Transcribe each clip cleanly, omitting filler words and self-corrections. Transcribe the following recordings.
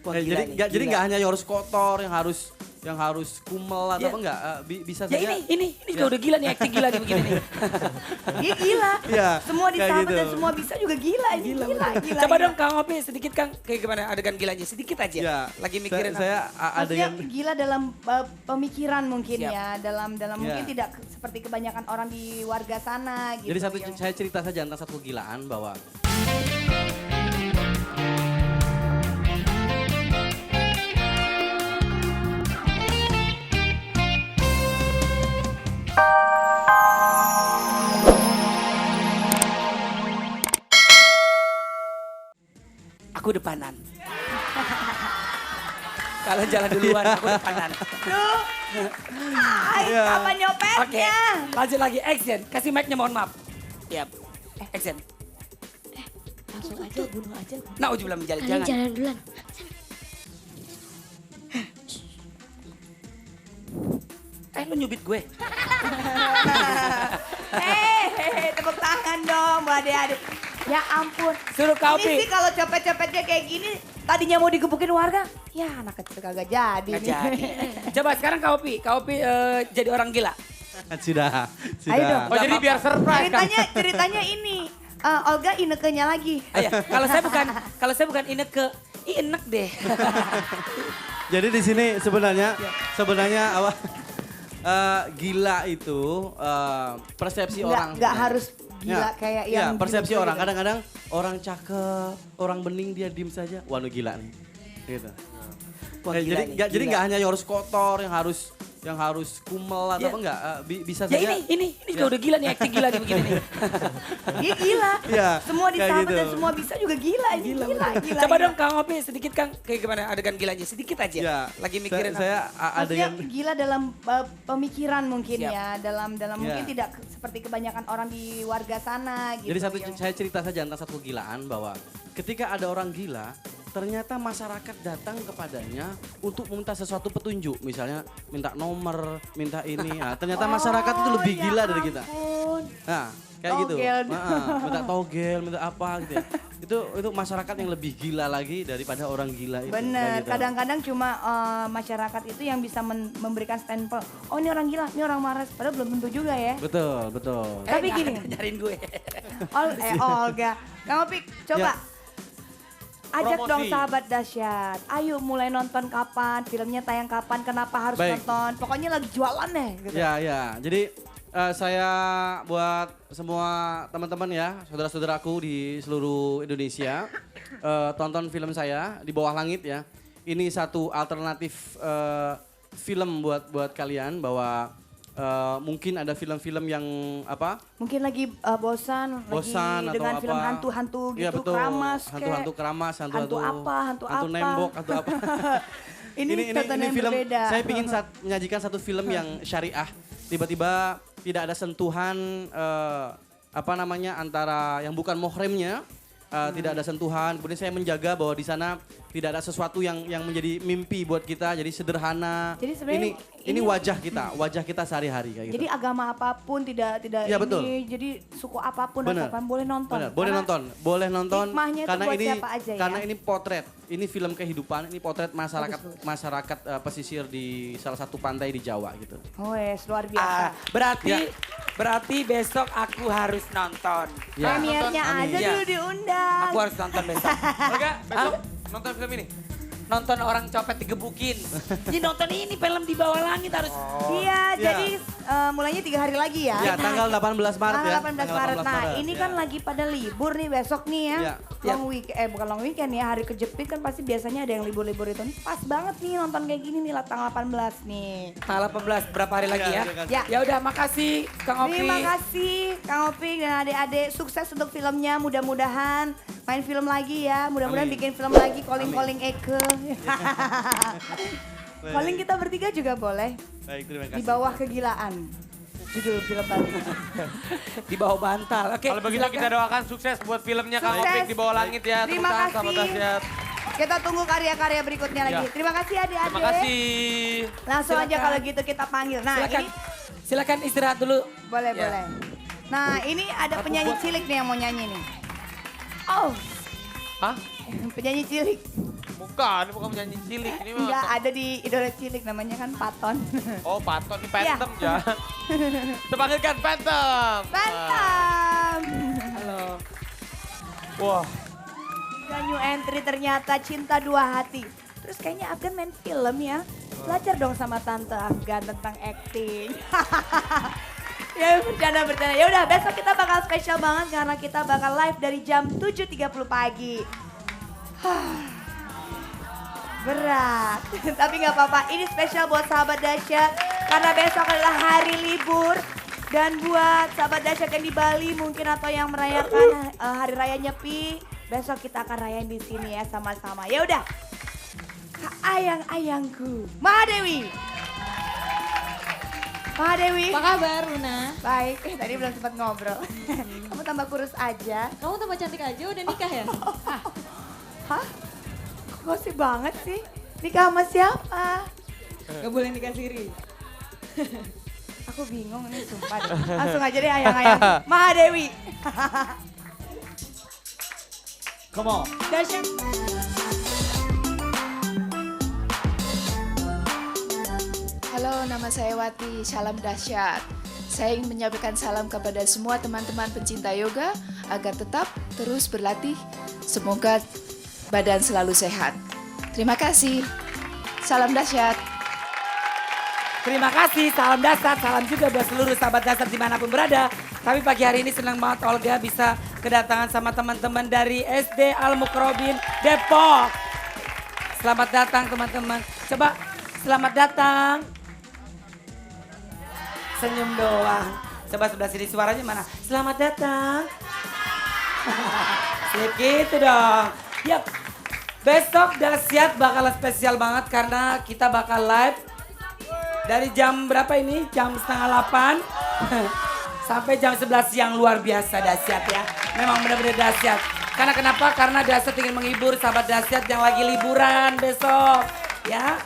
Wah, jadi nih, jadi gila. nggak hanya yang harus kotor, yang harus kumel atau Ya. apa enggak, bisa Ya saja. ini juga udah gila nih, acting gila nih begini nih. Dia gila. Iya, Semua kayak disambut gitu. dan semua bisa juga gila. Ini gila. Coba gila. dong Kang Opi sedikit Kang, kayak gimana adegan gilanya, sedikit aja. Ya, Lagi mikirin saya ada Maksudnya yang gila dalam pemikiran mungkin Siap. ya, dalam mungkin Ya. tidak seperti kebanyakan orang di warga sana gitu. jadi yang- saya cerita saja tentang satu kegilaan bahwa Aku depanan. Kalian jalan duluan, aku depanan. Duh. Ay, Iya. apa Oke, nyopetnya? lanjut lagi, action. Kasih mic-nya, mohon maaf. Siap, action. Langsung aja bunuh aja. Nah, uji belum menjalin, Kalian jangan. jalan duluan. Lu nyubit gue. Tepuk tangan dong buat adik-adik. Ya ampun. Suruh Kak Ini Opi. sih kalau copet-copetnya kayak gini, tadinya mau digebukin warga, ya anak kecil kagak jadi. Nggak nih. jadi. Coba sekarang Kak Opi jadi orang gila. sudah. Ayo dong. Oh jadi biar surprise kan? Ceritanya ini, Olga Inekenya lagi. Ayo, kalau saya bukan Ineke, Inek deh. Jadi di sini sebenarnya apa? Gila itu persepsi orang. Nggak harus gila Ya, kayak ya, yang persepsi gitu-gitu orang. gitu. Kadang-kadang orang cakep, orang bening dia diem saja. Wah, lu gila nih. Gitu. Wah, Eh, gila jadi nih, jadi gila. nggak hanya yang harus kotor, yang harus kumel atau Ya. apa enggak, bisa Ya saja. ini juga udah gila nih, acting gila nih begini nih. Dia gila. Iya, Semua kayak disambut gitu. dan semua bisa juga gila. Ini gila. Coba dong Kang Opi sedikit Kang, kayak gimana adegan gilanya, sedikit aja. Ya, Lagi mikirin saya ada Maksudnya yang gila dalam pemikiran mungkin Siap. ya, dalam mungkin Ya. tidak seperti kebanyakan orang di warga sana gitu. Jadi yang- saya cerita saja tentang satu kegilaan bahwa ketika ada orang gila, ternyata masyarakat datang kepadanya untuk meminta sesuatu petunjuk. Misalnya minta nomor, minta ini. Nah, ternyata masyarakat itu lebih ya gila dari kita. ampun. Nah, kayak gitu. Togel. Minta togel, minta apa gitu ya. Itu masyarakat yang lebih gila lagi daripada orang gila itu. Bener, kayak gitu. kadang-kadang cuma masyarakat itu yang bisa memberikan stempel. Oh ini orang gila, ini orang maras. Padahal belum tentu juga ya. Betul, betul. Tapi nggak gini. ada nyariin gue. Olga, Kang Opik, coba. Ya. Ajak Promosi. dong sahabat dahsyat. Ayo mulai nonton kapan, filmnya tayang kapan, kenapa harus Baik. nonton. Pokoknya lagi jualan deh. Gitu. Ya, ya. Jadi saya buat semua teman-teman ya, saudara-saudaraku di seluruh Indonesia, tonton film saya Di Bawah Langit ya. Ini satu alternatif film buat kalian bahwa mungkin ada film-film yang apa? Mungkin lagi bosan Bosan lagi dengan atau film apa? hantu-hantu gitu, Iya, betul. keramas Hantu-hantu kayak. keramas, Hantu hantu-hantu apa, hantu apa. nembok, hantu apa. Ini tontonan yang film berbeda. saya ingin menyajikan satu film yang syariah. Tiba-tiba tidak ada sentuhan apa namanya antara yang bukan muhrimnya, tidak ada sentuhan. Kemudian saya menjaga bahwa di sana tidak ada sesuatu yang menjadi mimpi buat kita. Jadi sederhana. Jadi sebenarnya ini wajah kita sehari-hari kayak gitu. Jadi agama apapun tidak Iya, ini, betul. jadi suku apapun Benar. apapun boleh nonton. Benar, boleh Karena boleh nonton hikmahnya itu karena buat ini siapa aja ya. karena ini potret, ini film kehidupan, ini potret masyarakat pesisir di salah satu pantai di Jawa gitu. Wes, luar biasa. Berarti besok aku harus nonton. Ya. Premiernya Amin. aja Iya. dulu diundang. Aku harus nonton besok. Olga besok nonton film ini? Nonton orang copet digebukin. Jadi nonton ini film Di Bawah Langit harus. Iya, Iya. jadi mulainya 3 hari lagi ya. Ya, tanggal 18 Maret ya. 18 Tanggal Maret. 18 Nah, Maret. ini Ya. kan lagi pada libur nih besok nih ya. Iya. Long weekend, bukan long weekend ya, hari kejepit kan pasti biasanya ada yang libur-libur itu. Pas banget nih nonton kayak gini nih tanggal 18 nih. Tanggal 18 berapa hari lagi ya? Ya. Ya udah, makasih Kang Opi. Terima kasih Kang Opik dan adik-adik, sukses untuk filmnya, mudah-mudahan main film lagi ya, mudah-mudahan Amin. bikin film lagi calling Eke. Calling kita bertiga juga boleh, Baik, terima di kasih. bawah kegilaan. Judul film baru. Di bawah bantal. Oke. Kalau begitu kita doakan sukses buat filmnya Kang Sukses. Opik Di Bawah Langit ya. Tepuk Terima tangan sama kasih. dahsyat. Kita tunggu karya-karya berikutnya lagi. Ya. Terima kasih adik-adik. Terima kasih. Langsung aja Silakan. kalau gitu kita panggil. Nah Silakan. ini Silakan istirahat dulu. boleh. Ya. Nah ini ada penyanyi cilik nih yang mau nyanyi nih. Oh, Hah? penyanyi cilik. Bukan, ini bukan penyanyi cilik. Ini mah. Enggak, ada di idola cilik namanya kan Paton. Oh, Paton, ini Iya. Phantom ya. Kita panggilkan Phantom. Phantom. Halo. Wah, Dan new entry ternyata Cinta Dua Hati. Terus kayaknya Afgan main film ya. Belajar dong sama Tante Afgan tentang acting. Ya bercanda. Ya udah besok kita bakal spesial banget karena kita bakal live dari jam 7.30 pagi. Berat, tapi nggak apa-apa. Ini spesial buat sahabat dahsyat karena besok adalah hari libur. Dan buat sahabat dahsyat yang di Bali mungkin atau yang merayakan hari raya Nyepi, besok kita akan rayain di sini ya sama-sama. Ya udah, ayang-ayangku, Mahadewi. Mahadewi. Apa kabar Luna? Baik, tadi belum sempat ngobrol. Kamu tambah kurus aja. Kamu tambah cantik aja udah nikah ya? Hah? Kok gosip banget sih? Nikah sama siapa? Gak boleh nikah siri. Aku bingung nih sumpah deh. Langsung aja deh ayang-ayang. Mahadewi. Come on. Dahsyat. Halo, nama saya Wati. Salam dahsyat. Saya ingin menyampaikan salam kepada semua teman-teman pencinta yoga agar tetap terus berlatih. Semoga badan selalu sehat. Terima kasih. Salam dahsyat. Terima kasih, salam dahsyat, salam juga buat seluruh sahabat dahsyat dimanapun berada. Tapi pagi hari ini senang banget Olga bisa kedatangan sama teman-teman dari SD Al Mukrobin Depok. Selamat datang teman-teman. Coba selamat datang. Senyum doang. Coba sebelah sini suaranya mana? Selamat datang. Sip gitu dong. Yap. Besok dahsyat bakal spesial banget karena kita bakal live dari jam berapa ini? Jam setengah 8 sampai jam 11 siang. Luar biasa dahsyat ya. Memang benar-benar dahsyat. Karena kenapa? Karena dahsyat ingin menghibur sahabat dahsyat yang lagi liburan besok. Ya.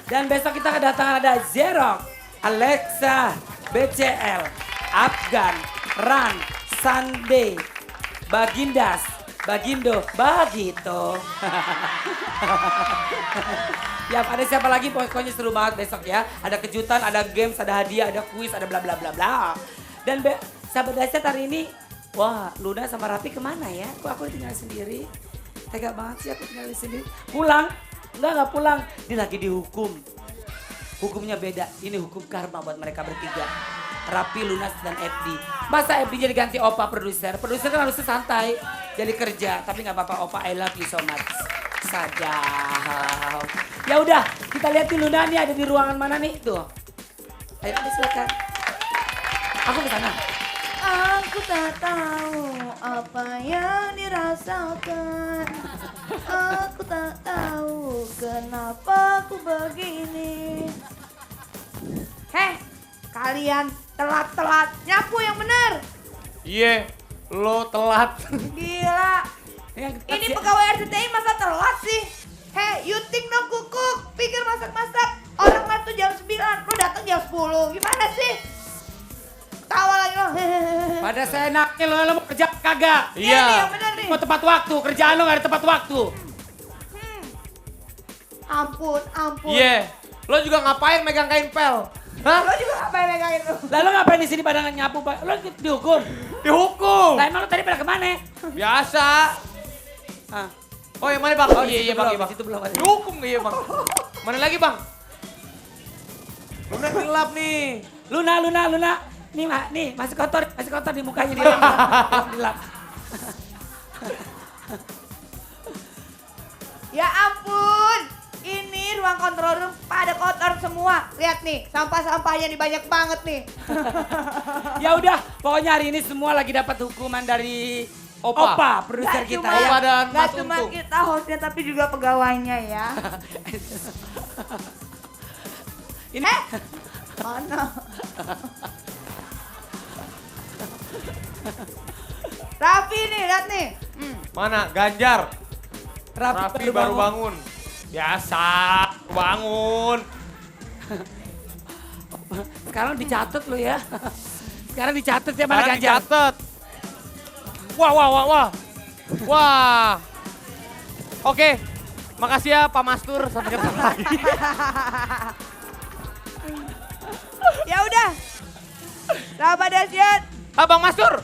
Dan besok kita kedatangan ada Zerok, Alexa, BCL, Afgan, Ran, Sunday, Bagindas, Bagindo, Bagito. Ya, ada siapa lagi? Pokoknya seru banget besok ya. Ada kejutan, ada games, ada hadiah, ada kuis, ada bla bla bla bla. Dan sahabat dahsyat hari ini, wah Luna sama Rapi kemana ya? Kok aku tinggal sendiri? Tega banget sih aku tinggal di sini. Pulang? Enggak pulang. Dia lagi dihukum. Hukumnya beda. Ini hukum karma buat mereka bertiga. Rapi, Lunas, dan FD. Masa FD jadi ganti Opa produser? Produser kan harusnya santai. Jadi kerja. Tapi nggak apa-apa Opa, I love you so much. Sadap. Ya udah, kita lihat di Luna nih ada di ruangan mana nih? Tuh. Ayo silakan. Aku ke sana. Aku tak tahu apa yang dirasakan. Aku tak tahu kenapa aku begini. Heh, kalian telat-telat. Nyapu yang benar. iya, lo telat. Gila. Ini pegawai RCTI masa telat sih? Hei, you think dong kukuk. Pikir masak-masak. Orang waktu jam 9, lu datang jam 10. Gimana sih? Tawa lagi lo. Pada saya enaknya lo mau kerja kagak? Nih, Iya. yang benar nih. Mau tepat waktu, kerjaan lo gak ada tepat waktu. Ampun. Iya, lo juga ngapain megang kain pel? Hah? Lo juga ngapain megangin lu? Lalu ngapain di sini pada nyapu Pak? Lo dihukum? Dihukum. Lah emang lo tadi pada kemana? Biasa. Ah. Oh yang mana bang? Oh, Oh di situ iya bang, belum, iya bang. di situ belum ada. Dihukum iya bang. Mana lagi bang? Luna gelap nih. Luna. Nih masih kotor di mukanya di gelap. Ya ampun, ini ruang kontrol room pada kotor semua. Lihat nih, sampah-sampahnya nih banyak banget nih. Ya udah, pokoknya hari ini semua lagi dapat hukuman dari Opa, produser kita cuma- ya. Opa dan Nggak Mas cuma Untung. kita hostnya tapi juga pegawainya ya. Ini Mana? Raffi nih, lihat nih. Mana? Ganjar. Raffi Raffi baru bangun. Biasa, bangun. Sekarang dicatat lo ya. Sekarang dicatat ya mana Sekarang Ganjar. dicatat. Wah. Wah. Oke, Makasih ya Pak Mastur, sampai ketemu lagi. Ya udah. Sahabat dahsyat. Bang Mastur.